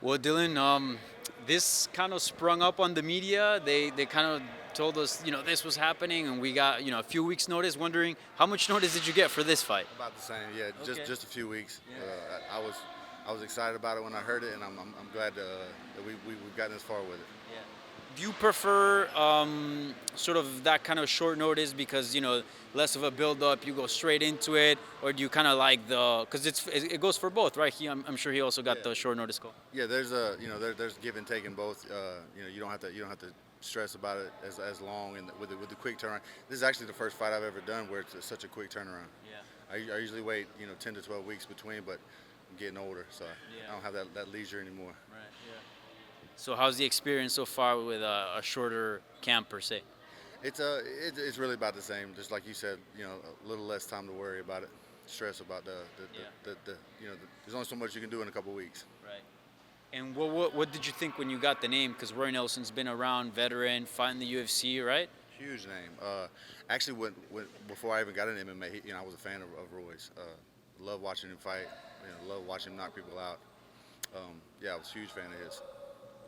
Well, Dylan, this kind of sprung up on the media. They kind of told us, this was happening, and we got, a few weeks' notice. Wondering how much notice did you get for this fight? About the same, yeah. Okay. Just a few weeks. Yeah. I was excited about it when I heard it, and I'm glad that we've gotten this far with it. Yeah. Do you prefer sort of that kind of short notice because less of a build up, you go straight into it, or do you kind of like because it goes for both, right? I'm sure he also got the short notice call. Yeah, there's give and take in both. You don't have to stress about it as long, and with the quick turnaround. This is actually the first fight I've ever done where it's such a quick turnaround. Yeah. I usually wait 10 to 12 weeks between, but I'm getting older, so Yeah. I don't have that leisure anymore. Right. Yeah. So how's the experience so far with a shorter camp per se? It's really about the same. Just like you said, a little less time to worry about it, stress about there's only so much you can do in a couple weeks. Right. And what did you think when you got the name? Because Roy Nelson's been around, veteran, fighting the UFC, right? Huge name. Actually, before I even got into MMA, I was a fan of Roy's. Love watching him fight. Love watching him knock people out. Yeah, I was a huge fan of his.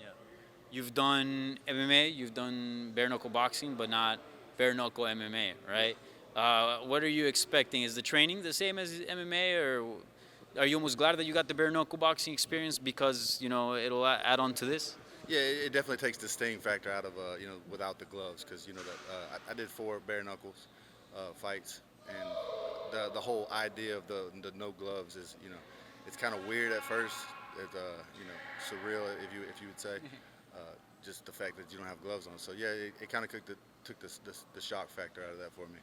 Yeah. You've done MMA, you've done bare knuckle boxing, but not bare knuckle MMA, right? What are you expecting? Is the training the same as MMA, or are you almost glad that you got the bare knuckle boxing experience because it'll add on to this? Yeah, it definitely takes the sting factor out of without the gloves, because that I did 4 bare knuckles fights, and the whole idea of the no gloves is it's kind of weird at first. It's surreal if you would say, just the fact that you don't have gloves on. So yeah, it kind of took the shock factor out of that for me.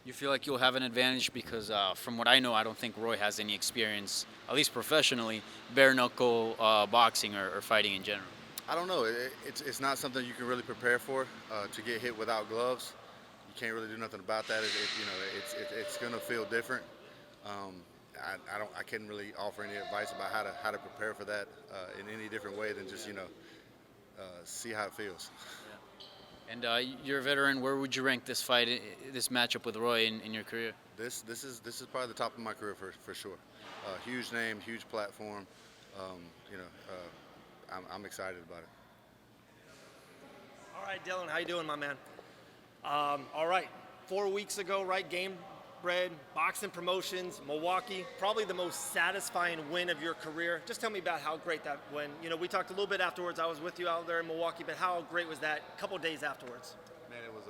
You feel like you'll have an advantage because, from what I know, I don't think Roy has any experience, at least professionally, bare knuckle boxing or fighting in general. I don't know. It's not something you can really prepare for. To get hit without gloves, you can't really do nothing about that. It's gonna feel different. I can't really offer any advice about how to prepare for that in any different way than just see how it feels. And you're a veteran. Where would you rank this fight, this matchup with Roy in your career? This is probably the top of my career for sure. Huge name, huge platform. I'm excited about it. All right, Dillon, how you doing, my man? All right, 4 weeks ago, right, Gamebred Boxing Promotions, Milwaukee, probably the most satisfying win of your career. Just tell me about how great that win. We talked a little bit afterwards. I was with you out there in Milwaukee, but how great was that a couple days afterwards? Man, it was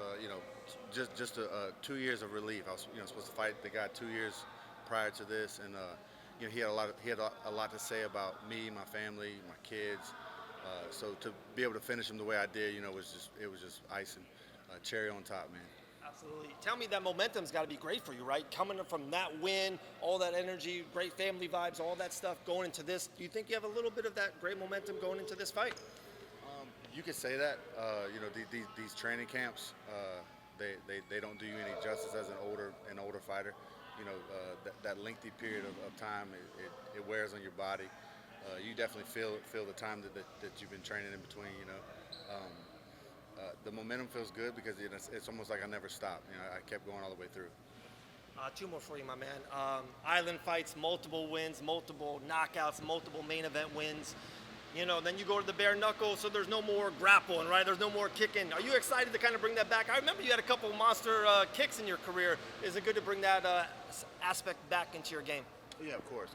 just 2 years of relief. I was supposed to fight the guy 2 years prior to this, and he had a lot to say about me, my family, my kids. So to be able to finish him the way I did, it was just icing, cherry on top, man. Absolutely. Tell me that momentum's got to be great for you, right? Coming from that win, all that energy, great family vibes, all that stuff going into this. Do you think you have a little bit of that great momentum going into this fight? You could say that. These training camps, they don't do you any justice as an older fighter. That lengthy period of time, it wears on your body. You definitely feel the time that you've been training in between. The momentum feels good because it's almost like I never stopped. I kept going all the way through. 2 more for you, my man. Island fights, multiple wins, multiple knockouts, multiple main event wins. Then you go to the bare knuckle, so there's no more grappling, right? There's no more kicking. Are you excited to kind of bring that back? I remember you had a couple monster kicks in your career. Is it good to bring that aspect back into your game? Yeah, of course.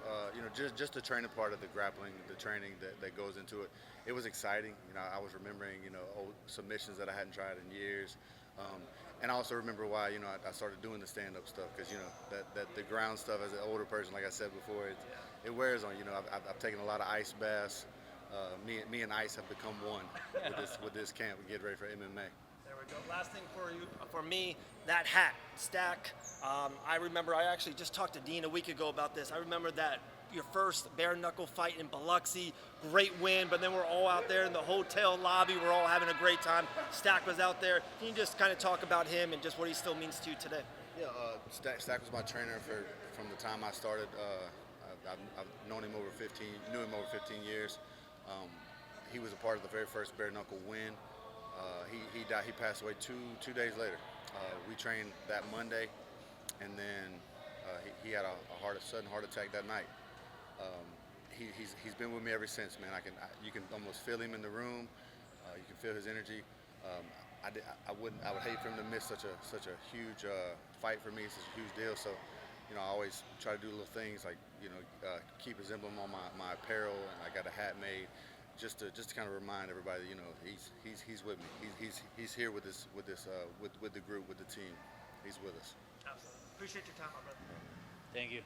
Just the training part of the grappling, the training that goes into it. It was exciting. I was remembering, old submissions that I hadn't tried in years. And I also remember why, I started doing the stand-up stuff because, that the ground stuff as an older person, like I said before, it wears on. I've taken a lot of ice baths. Me and ice have become one with this camp. We get ready for MMA. There we go. Last thing for me, that hat, Stack. I remember I actually just talked to Dean a week ago about this. I remember that your first bare knuckle fight in Biloxi, great win, but then we're all out there in the hotel lobby. We're all having a great time. Stack was out there. Can you just kind of talk about him and just what he still means to you today? Yeah, Stack was my trainer from the time I started. I've known him over 15 years. He was a part of the very first bare knuckle win. He died. He passed away two days later. We trained that Monday, and then he had a sudden heart attack that night. he's been with me ever since, man. You can almost feel him in the room. You can feel his energy. I would hate for him to miss such a huge fight for me, such a huge deal. So, you know, I always try to do little things like, you know, keep his emblem on my apparel, and I got a hat made, just to kind of remind everybody, you know, he's with me. He's here with the group, with the team. He's with us. Absolutely. Appreciate your time, my brother. Thank you.